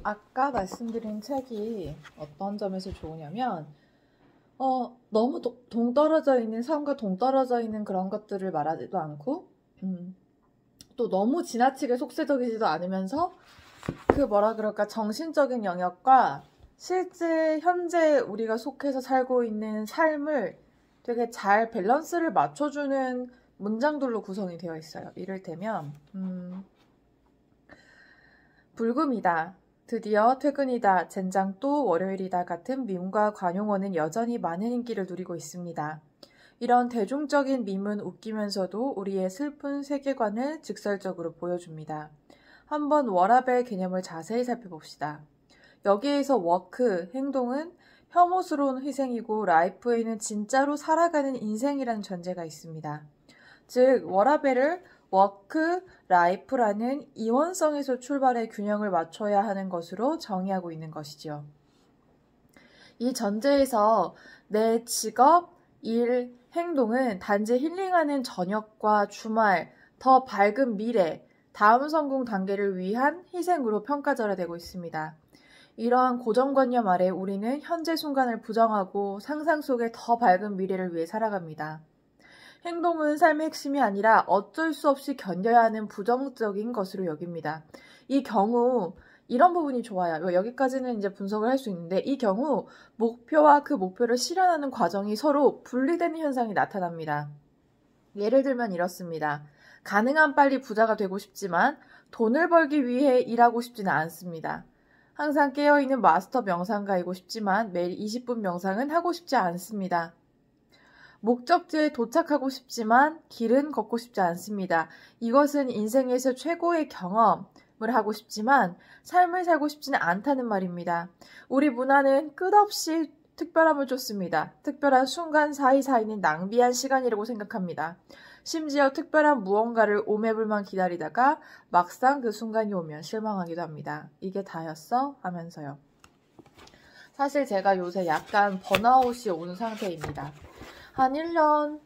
아까 말씀드린 책이 어떤 점에서 좋으냐면, 너무 동떨어져 있는 삶과 동떨어져 있는 그런 것들을 말하지도 않고, 또 너무 지나치게 속세적이지도 않으면서, 그 뭐라 그럴까, 정신적인 영역과 실제 현재 우리가 속해서 살고 있는 삶을 되게 잘 밸런스를 맞춰주는 문장들로 구성이 되어 있어요. 이를테면, 불금이다. 드디어 퇴근이다. 젠장 또 월요일이다. 같은 밈과 관용어는 여전히 많은 인기를 누리고 있습니다. 이런 대중적인 밈은 웃기면서도 우리의 슬픈 세계관을 직설적으로 보여줍니다. 한번 워라밸 개념을 자세히 살펴봅시다. 여기에서 워크, 행동은 혐오스러운 희생이고 라이프에는 진짜로 살아가는 인생이라는 전제가 있습니다. 즉, 워라밸을 워크, 라이프라는 이원성에서 출발해 균형을 맞춰야 하는 것으로 정의하고 있는 것이죠. 이 전제에서 내 직업, 일, 행동은 단지 힐링하는 저녁과 주말, 더 밝은 미래, 다음 성공 단계를 위한 희생으로 평가절하되고 있습니다. 이러한 고정관념 아래 우리는 현재 순간을 부정하고 상상 속의 더 밝은 미래를 위해 살아갑니다. 행동은 삶의 핵심이 아니라 어쩔 수 없이 견뎌야 하는 부정적인 것으로 여깁니다. 이 경우 이런 부분이 좋아요. 여기까지는 이제 분석을 할 수 있는데 이 경우 목표와 그 목표를 실현하는 과정이 서로 분리되는 현상이 나타납니다. 예를 들면 이렇습니다. 가능한 빨리 부자가 되고 싶지만 돈을 벌기 위해 일하고 싶지는 않습니다. 항상 깨어있는 마스터 명상가이고 싶지만 매일 20분 명상은 하고 싶지 않습니다. 목적지에 도착하고 싶지만 길은 걷고 싶지 않습니다. 이것은 인생에서 최고의 경험을 하고 싶지만 삶을 살고 싶지는 않다는 말입니다. 우리 문화는 끝없이 특별함을 쫓습니다. 특별한 순간 사이사이는 낭비한 시간이라고 생각합니다. 심지어 특별한 무언가를 오매불만 기다리다가 막상 그 순간이 오면 실망하기도 합니다. 이게 다였어? 하면서요. 사실 제가 요새 약간 번아웃이 온 상태입니다. 한 1년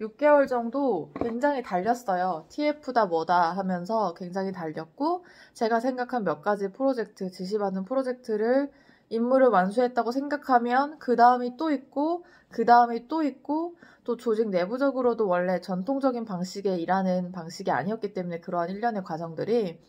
6개월 정도 굉장히 달렸어요. TF다 뭐다 하면서 굉장히 달렸고 제가 생각한 몇 가지 프로젝트, 지시받은 프로젝트를 임무를 완수했다고 생각하면 그 다음이 또 있고 그 다음이 또 있고 또 조직 내부적으로도 원래 전통적인 방식의 일하는 방식이 아니었기 때문에 그러한 1년의 과정들이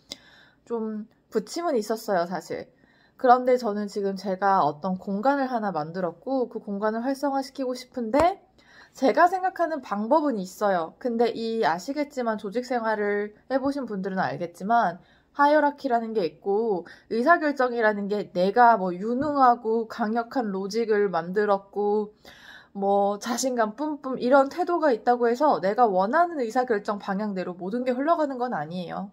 좀 부침은 있었어요, 사실. 그런데 저는 지금 제가 어떤 공간을 하나 만들었고 그 공간을 활성화시키고 싶은데 제가 생각하는 방법은 있어요. 근데 아시겠지만 조직 생활을 해보신 분들은 알겠지만 하이어라키라는 게 있고 의사결정이라는 게 내가 뭐 유능하고 강력한 로직을 만들었고 뭐 자신감 뿜뿜 이런 태도가 있다고 해서 내가 원하는 의사결정 방향대로 모든 게 흘러가는 건 아니에요.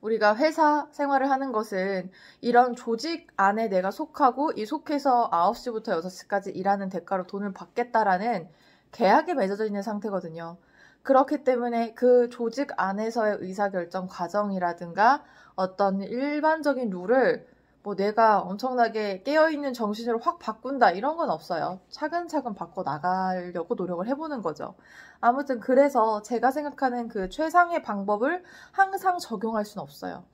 우리가 회사 생활을 하는 것은 이런 조직 안에 내가 속하고 이 속해서 9시부터 6시까지 일하는 대가로 돈을 받겠다라는 계약에 맺어져 있는 상태거든요. 그렇기 때문에 그 조직 안에서의 의사결정 과정이라든가 어떤 일반적인 룰을 뭐 내가 엄청나게 깨어있는 정신으로 확 바꾼다 이런 건 없어요. 차근차근 바꿔 나가려고 노력을 해보는 거죠. 아무튼 그래서 제가 생각하는 그 최상의 방법을 항상 적용할 수는 없어요.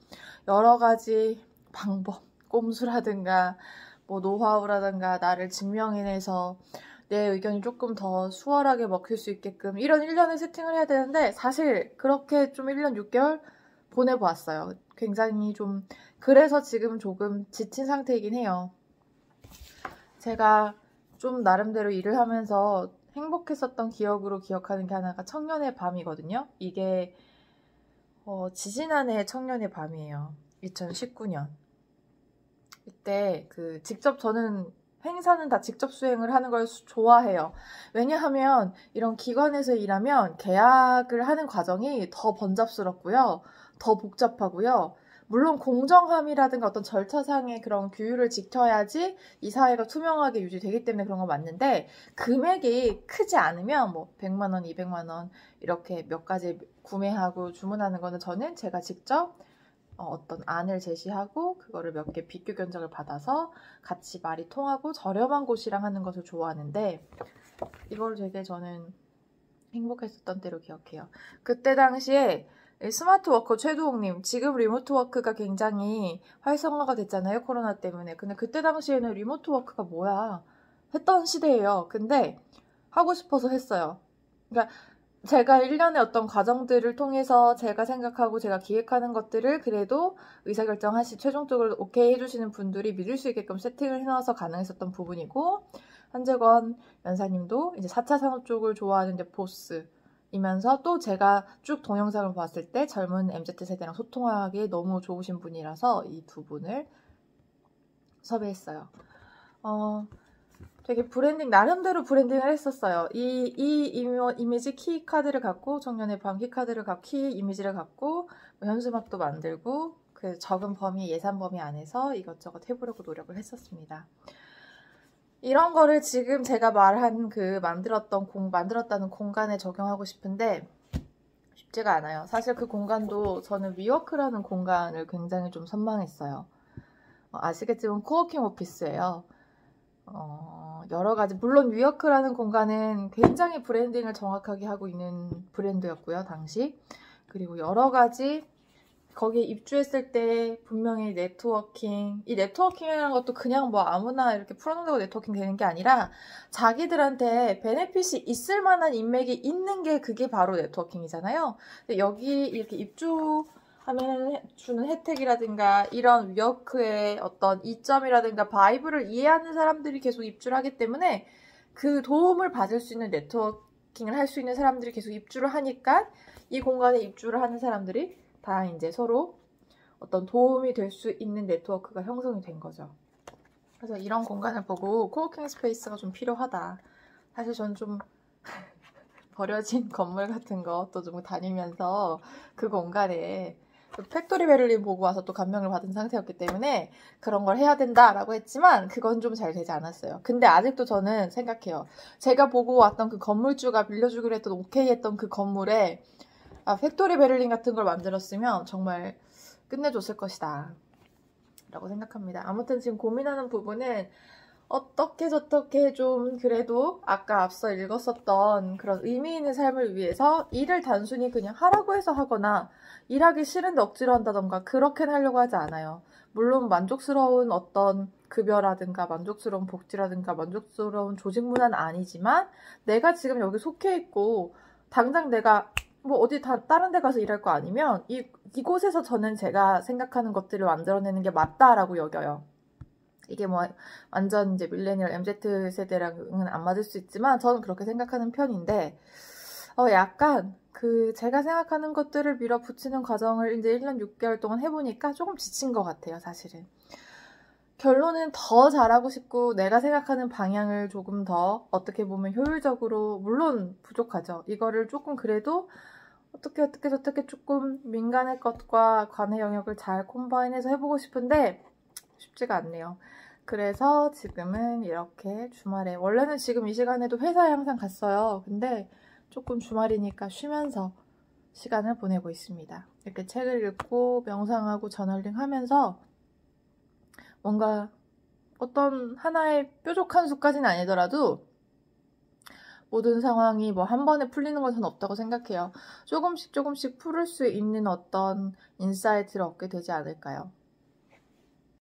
여러 가지 방법, 꼼수라든가 뭐 노하우라든가 나를 증명해내서 내 의견이 조금 더 수월하게 먹힐 수 있게끔 이런 1년을 세팅을 해야 되는데 사실 그렇게 좀 1년 6개월 보내보았어요. 굉장히 좀 그래서 지금 조금 지친 상태이긴 해요. 제가 좀 나름대로 일을 하면서 행복했었던 기억으로 기억하는 게 하나가 청년의 밤이거든요. 이게 지지난해 청년의 밤이에요. 2019년. 이때 직접 저는 행사는 다 직접 수행을 하는 걸 좋아해요. 왜냐하면 이런 기관에서 일하면 계약을 하는 과정이 더 번잡스럽고요. 더 복잡하고요. 물론 공정함이라든가 어떤 절차상의 그런 규율을 지켜야지 이 사회가 투명하게 유지되기 때문에 그런 건 맞는데 금액이 크지 않으면 뭐 100만 원, 200만 원 이렇게 몇 가지 구매하고 주문하는 거는 저는 제가 직접 어떤 안을 제시하고 그거를 몇 개 비교 견적을 받아서 같이 말이 통하고 저렴한 곳이랑 하는 것을 좋아하는데 이걸 되게 저는 행복했었던 때로 기억해요. 그때 당시에 스마트 워커 최두홍님, 지금 리모트 워크가 굉장히 활성화가 됐잖아요, 코로나 때문에. 근데 그때 당시에는 리모트 워크가 뭐야 했던 시대예요. 근데 하고 싶어서 했어요. 그러니까 제가 1년의 어떤 과정들을 통해서 제가 생각하고 제가 기획하는 것들을 그래도 의사결정하시 최종적으로 오케이 해주시는 분들이 믿을 수 있게끔 세팅을 해놔서 가능했었던 부분이고, 한재권 연사님도 이제 4차 산업 쪽을 좋아하는 이제 보스이면서 또 제가 쭉 동영상을 봤을 때 젊은 MZ세대랑 소통하기에 너무 좋으신 분이라서 이 두 분을 섭외했어요. 되게 브랜딩, 나름대로 브랜딩을 했었어요. 이 이미지 키카드를 갖고, 청년의 밤 키카드를 갖고, 키 이미지를 갖고, 뭐 현수막도 만들고, 그 적은 범위, 예산 범위 안에서 이것저것 해보려고 노력을 했었습니다. 이런 거를 지금 제가 말한 그 만들었다는 공간에 적용하고 싶은데, 쉽지가 않아요. 사실 그 공간도 저는 위워크라는 공간을 굉장히 좀 선망했어요. 아시겠지만 코워킹 오피스예요. 여러 가지, 물론 위워크라는 공간은 굉장히 브랜딩을 정확하게 하고 있는 브랜드였고요, 당시. 그리고 여러 가지, 거기에 입주했을 때 분명히 이 네트워킹이라는 것도 그냥 뭐 아무나 이렇게 풀어놓는다고 네트워킹 되는 게 아니라 자기들한테 베네핏이 있을 만한 인맥이 있는 게 그게 바로 네트워킹이잖아요. 근데 여기 이렇게 입주하면 주는 혜택이라든가 이런 위워크의 어떤 이점이라든가 바이브를 이해하는 사람들이 계속 입주를 하기 때문에 그 도움을 받을 수 있는 네트워킹을 할 수 있는 사람들이 계속 입주를 하니까 이 공간에 입주를 하는 사람들이 다 이제 서로 어떤 도움이 될 수 있는 네트워크가 형성이 된 거죠. 그래서 이런 공간을 보고 코워킹 스페이스가 좀 필요하다. 사실 전 좀 버려진 건물 같은 것도 좀 다니면서 그 공간에 팩토리 베를린 보고 와서 또 감명을 받은 상태였기 때문에 그런 걸 해야 된다라고 했지만 그건 좀 잘 되지 않았어요. 근데 아직도 저는 생각해요. 제가 보고 왔던 그 건물주가 빌려주기로 했던 오케이 했던 그 건물에 팩토리 베를린 같은 걸 만들었으면 정말 끝내줬을 것이다 라고 생각합니다. 아무튼 지금 고민하는 부분은 어떻게 저떻게 좀 그래도 아까 앞서 읽었었던 그런 의미 있는 삶을 위해서 일을 단순히 그냥 하라고 해서 하거나 일하기 싫은데 억지로 한다던가 그렇게는 하려고 하지 않아요. 물론 만족스러운 어떤 급여라든가 만족스러운 복지라든가 만족스러운 조직 문화는 아니지만 내가 지금 여기 속해 있고 당장 내가 뭐 어디 다른 데 가서 일할 거 아니면 이곳에서 저는 제가 생각하는 것들을 만들어내는 게 맞다라고 여겨요. 이게 뭐 완전 이제 밀레니얼 MZ 세대랑은 안 맞을 수 있지만 저는 그렇게 생각하는 편인데 약간 그 제가 생각하는 것들을 밀어붙이는 과정을 이제 1년 6개월 동안 해보니까 조금 지친 것 같아요, 사실은. 결론은 더 잘하고 싶고 내가 생각하는 방향을 조금 더 어떻게 보면 효율적으로, 물론 부족하죠. 이거를 조금 그래도 어떻게 조금 민간의 것과 관의 영역을 잘 콤바인해서 해보고 싶은데 쉽지가 않네요. 그래서 지금은 이렇게 주말에, 원래는 지금 이 시간에도 회사에 항상 갔어요. 근데 조금 주말이니까 쉬면서 시간을 보내고 있습니다. 이렇게 책을 읽고 명상하고 저널링 하면서 뭔가 어떤 하나의 뾰족한 수까지는 아니더라도 모든 상황이 뭐 한 번에 풀리는 것은 없다고 생각해요. 조금씩 풀을 수 있는 어떤 인사이트를 얻게 되지 않을까요?